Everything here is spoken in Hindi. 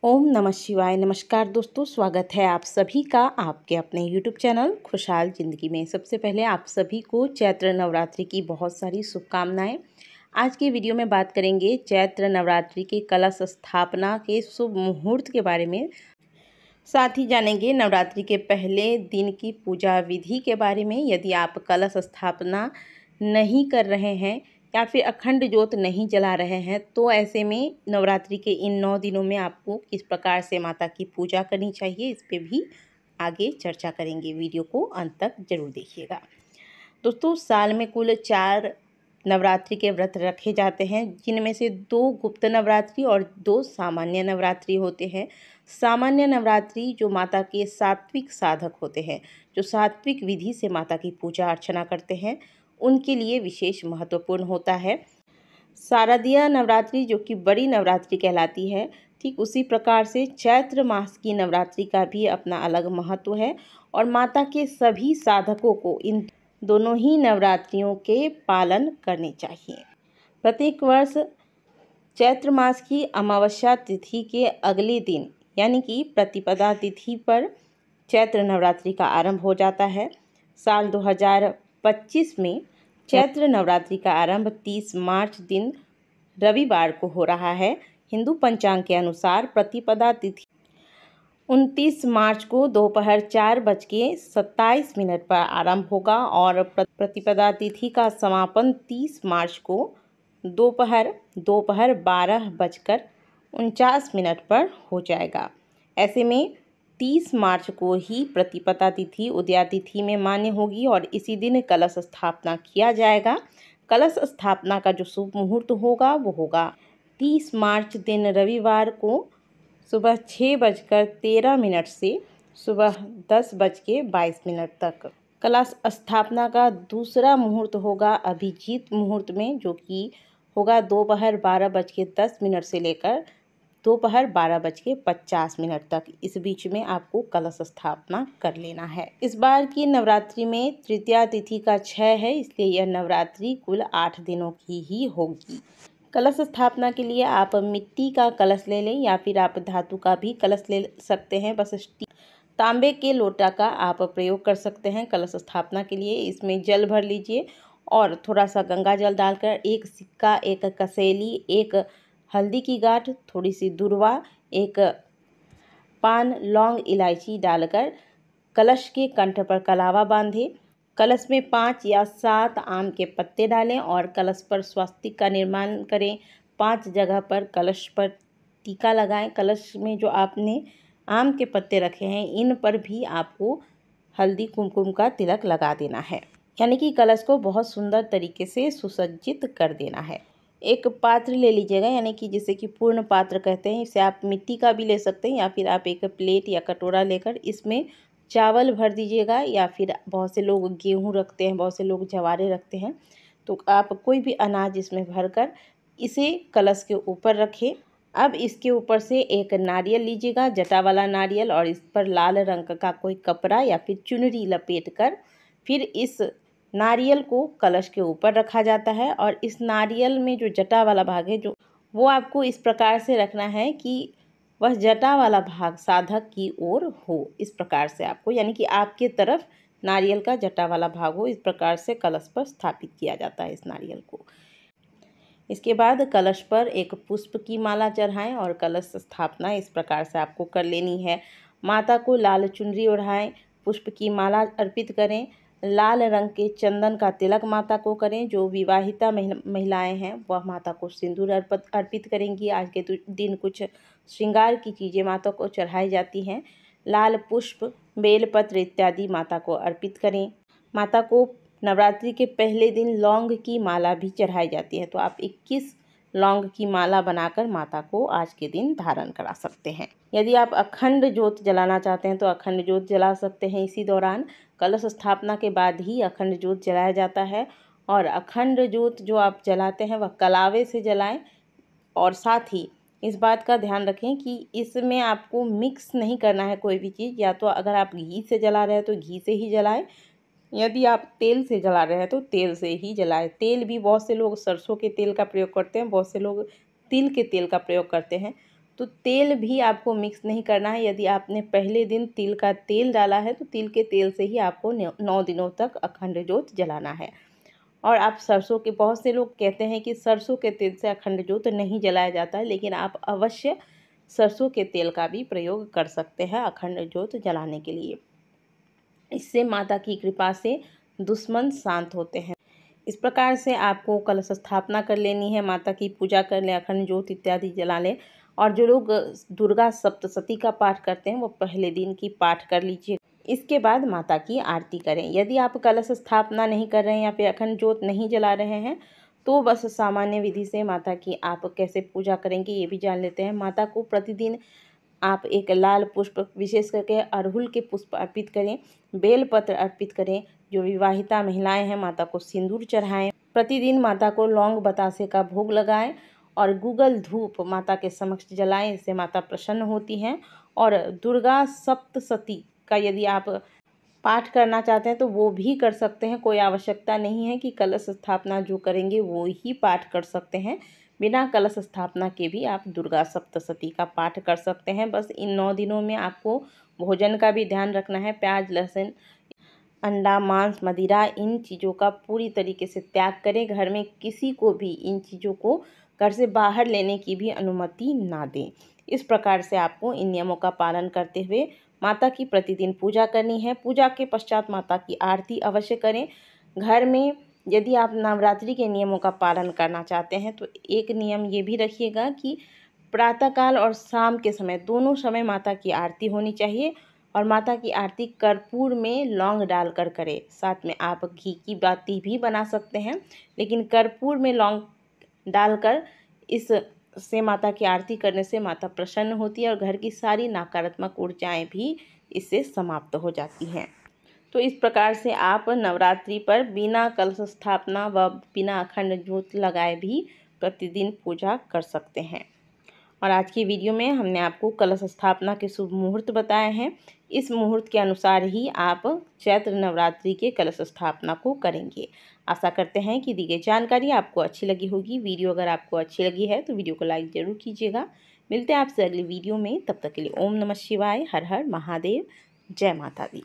ओम नमः शिवाय। नमस्कार दोस्तों, स्वागत है आप सभी का आपके अपने यूट्यूब चैनल खुशहाल ज़िंदगी में। सबसे पहले आप सभी को चैत्र नवरात्रि की बहुत सारी शुभकामनाएं। आज के वीडियो में बात करेंगे चैत्र नवरात्रि के कलश स्थापना के शुभ मुहूर्त के बारे में। साथ ही जानेंगे नवरात्रि के पहले दिन की पूजा विधि के बारे में। यदि आप कलश स्थापना नहीं कर रहे हैं या फिर अखंड ज्योत नहीं जला रहे हैं तो ऐसे में नवरात्रि के इन 9 दिनों में आपको किस प्रकार से माता की पूजा करनी चाहिए, इस पे भी आगे चर्चा करेंगे। वीडियो को अंत तक जरूर देखिएगा। दोस्तों, साल में कुल 4 नवरात्रि के व्रत रखे जाते हैं, जिनमें से 2 गुप्त नवरात्रि और 2 सामान्य नवरात्रि होते हैं। सामान्य नवरात्रि जो माता के सात्विक साधक होते हैं, जो सात्विक विधि से माता की पूजा अर्चना करते हैं, उनके लिए विशेष महत्वपूर्ण होता है। शारदीय नवरात्रि जो कि बड़ी नवरात्रि कहलाती है, ठीक उसी प्रकार से चैत्र मास की नवरात्रि का भी अपना अलग महत्व है और माता के सभी साधकों को इन दोनों ही नवरात्रियों के पालन करने चाहिए। प्रत्येक वर्ष चैत्र मास की अमावस्या तिथि के अगले दिन यानी कि प्रतिपदा तिथि पर चैत्र नवरात्रि का आरंभ हो जाता है। साल 2025 में चैत्र नवरात्रि का आरंभ 30 मार्च दिन रविवार को हो रहा है। हिंदू पंचांग के अनुसार प्रतिपदा तिथि 29 मार्च को दोपहर 4:27 पर आरंभ होगा और प्रतिपदा तिथि का समापन 30 मार्च को दोपहर 12:49 पर हो जाएगा। ऐसे में 30 मार्च को ही प्रतिपदा तिथि उदया तिथि में मान्य होगी और इसी दिन कलश स्थापना किया जाएगा। कलश स्थापना का जो शुभ मुहूर्त होगा वो होगा 30 मार्च दिन रविवार को सुबह 6:13 से सुबह 10:22 तक। कलश स्थापना का दूसरा मुहूर्त होगा अभिजीत मुहूर्त में, जो कि होगा दोपहर 12:10 से लेकर दोपहर 12:50 तक। इस बीच में आपको कलश स्थापना कर लेना है। इस बार की नवरात्रि में तृतीया तिथि का 6 है, इसलिए यह नवरात्रि कुल 8 दिनों की ही होगी। कलश स्थापना के लिए आप मिट्टी का कलश ले लें या फिर आप धातु का भी कलश ले सकते हैं। बस तांबे के लोटा का आप प्रयोग कर सकते हैं कलश स्थापना के लिए। इसमें जल भर लीजिए और थोड़ा सा गंगा जल डालकर एक सिक्का, एक कसेली, एक हल्दी की गांठ, थोड़ी सी दूर्वा, एक पान, लौंग, इलायची डालकर कलश के कंठ पर कलावा बांधे। कलश में 5 या 7 आम के पत्ते डालें और कलश पर स्वस्तिक का निर्माण करें। 5 जगह पर कलश पर टीका लगाएं। कलश में जो आपने आम के पत्ते रखे हैं, इन पर भी आपको हल्दी कुमकुम का तिलक लगा देना है, यानी कि कलश को बहुत सुंदर तरीके से सुसज्जित कर देना है। एक पात्र ले लीजिएगा, यानी कि जिसे कि पूर्ण पात्र कहते हैं। इसे आप मिट्टी का भी ले सकते हैं या फिर आप एक प्लेट या कटोरा लेकर इसमें चावल भर दीजिएगा, या फिर बहुत से लोग गेहूँ रखते हैं, बहुत से लोग जवारे रखते हैं, तो आप कोई भी अनाज इसमें भरकर इसे कलश के ऊपर रखें। अब इसके ऊपर से एक नारियल लीजिएगा, जटा वाला नारियल, और इस पर लाल रंग का कोई कपड़ा या फिर चुनरी लपेट कर फिर इस नारियल को कलश के ऊपर रखा जाता है। और इस नारियल में जो जटा वाला भाग है, जो वो आपको इस प्रकार से रखना है कि वह जटा वाला भाग साधक की ओर हो। इस प्रकार से आपको, यानी कि आपके तरफ नारियल का जटा वाला भाग हो, इस प्रकार से कलश पर स्थापित किया जाता है इस नारियल को। इसके बाद कलश पर एक पुष्प की माला चढ़ाएं और कलश स्थापना इस प्रकार से आपको कर लेनी है। माता को लाल चुनरी ओढ़ाएं, पुष्प की माला अर्पित करें, लाल रंग के चंदन का तिलक माता को करें। जो विवाहिता महिलाएं हैं वह माता को सिंदूर अर्पित करेंगी। आज के दिन कुछ श्रृंगार की चीज़ें माता को चढ़ाई जाती हैं। लाल पुष्प, बेलपत्र इत्यादि माता को अर्पित करें। माता को नवरात्रि के पहले दिन लौंग की माला भी चढ़ाई जाती है, तो आप 21 लौंग की माला बनाकर माता को आज के दिन धारण करा सकते हैं। यदि आप अखंड ज्योत जलाना चाहते हैं तो अखंड ज्योत जला सकते हैं। इसी दौरान कलश स्थापना के बाद ही अखंड ज्योत जलाया जाता है और अखंड ज्योत जो आप जलाते हैं वह कलावे से जलाएं। और साथ ही इस बात का ध्यान रखें कि इसमें आपको मिक्स नहीं करना है कोई भी चीज़। या तो अगर आप घी से जला रहे हैं तो घी से ही जलाएं, यदि आप तेल से जला रहे हैं तो तेल से ही जलाएं। तेल भी बहुत से लोग सरसों के तेल का प्रयोग करते हैं, बहुत से लोग तिल के तेल का प्रयोग करते हैं, तो तेल भी आपको मिक्स नहीं करना है। यदि आपने पहले दिन तिल का तेल डाला है तो तिल के तेल से ही आपको 9 दिनों तक अखंड ज्योत जलाना है। और आप सरसों के, बहुत से लोग कहते हैं कि सरसों के तेल से अखंड ज्योत नहीं जलाया जाता है, लेकिन आप अवश्य सरसों के तेल का भी प्रयोग कर सकते हैं अखंड ज्योत जलाने के लिए। इससे माता की कृपा से दुश्मन शांत होते हैं। इस प्रकार से आपको कलश स्थापना कर लेनी है, माता की पूजा कर लें, अखंड ज्योत इत्यादि जला लें। और जो लोग दुर्गा सप्तशती का पाठ करते हैं वो पहले दिन की पाठ कर लीजिए। इसके बाद माता की आरती करें। यदि आप कलश स्थापना नहीं कर रहे हैं या फिर अखंड ज्योत नहीं जला रहे हैं तो बस सामान्य विधि से माता की आप कैसे पूजा करेंगे ये भी जान लेते हैं। माता को प्रतिदिन आप एक लाल पुष्प, विशेष करके अड़हुल के पुष्प अर्पित करें, बेलपत्र अर्पित करें। जो विवाहिता महिलाएं हैं माता को सिंदूर चढ़ाएं। प्रतिदिन माता को लौंग बतासे का भोग लगाएं और गूगल धूप माता के समक्ष जलाएं। इससे माता प्रसन्न होती हैं। और दुर्गा सप्तशती का यदि आप पाठ करना चाहते हैं तो वो भी कर सकते हैं। कोई आवश्यकता नहीं है कि कलश स्थापना जो करेंगे वो ही पाठ कर सकते हैं। बिना कलश स्थापना के भी आप दुर्गा सप्तशती का पाठ कर सकते हैं। बस इन 9 दिनों में आपको भोजन का भी ध्यान रखना है। प्याज, लहसुन, अंडा, मांस, मदिरा, इन चीज़ों का पूरी तरीके से त्याग करें। घर में किसी को भी इन चीज़ों को घर से बाहर लेने की भी अनुमति ना दें। इस प्रकार से आपको इन नियमों का पालन करते हुए माता की प्रतिदिन पूजा करनी है। पूजा के पश्चात माता की आरती अवश्य करें। घर में यदि आप नवरात्रि के नियमों का पालन करना चाहते हैं तो एक नियम ये भी रखिएगा कि प्रातःकाल और शाम के समय, दोनों समय माता की आरती होनी चाहिए। और माता की आरती कर्पूर में लौंग डालकर करें। साथ में आप घी की बाती भी बना सकते हैं, लेकिन कर्पूर में लौंग डालकर इस से माता की आरती करने से माता प्रसन्न होती है और घर की सारी नकारात्मक ऊर्जाएं भी इससे समाप्त हो जाती हैं। तो इस प्रकार से आप नवरात्रि पर बिना कलश स्थापना व बिना अखंड ज्योत लगाए भी प्रतिदिन पूजा कर सकते हैं। और आज की वीडियो में हमने आपको कलश स्थापना के शुभ मुहूर्त बताए हैं। इस मुहूर्त के अनुसार ही आप चैत्र नवरात्रि के कलश स्थापना को करेंगे। आशा करते हैं कि दी गई जानकारी आपको अच्छी लगी होगी। वीडियो अगर आपको अच्छी लगी है तो वीडियो को लाइक ज़रूर कीजिएगा। मिलते हैं आपसे अगली वीडियो में, तब तक के लिए ओम नमः शिवाय, हर हर महादेव, जय माता दी।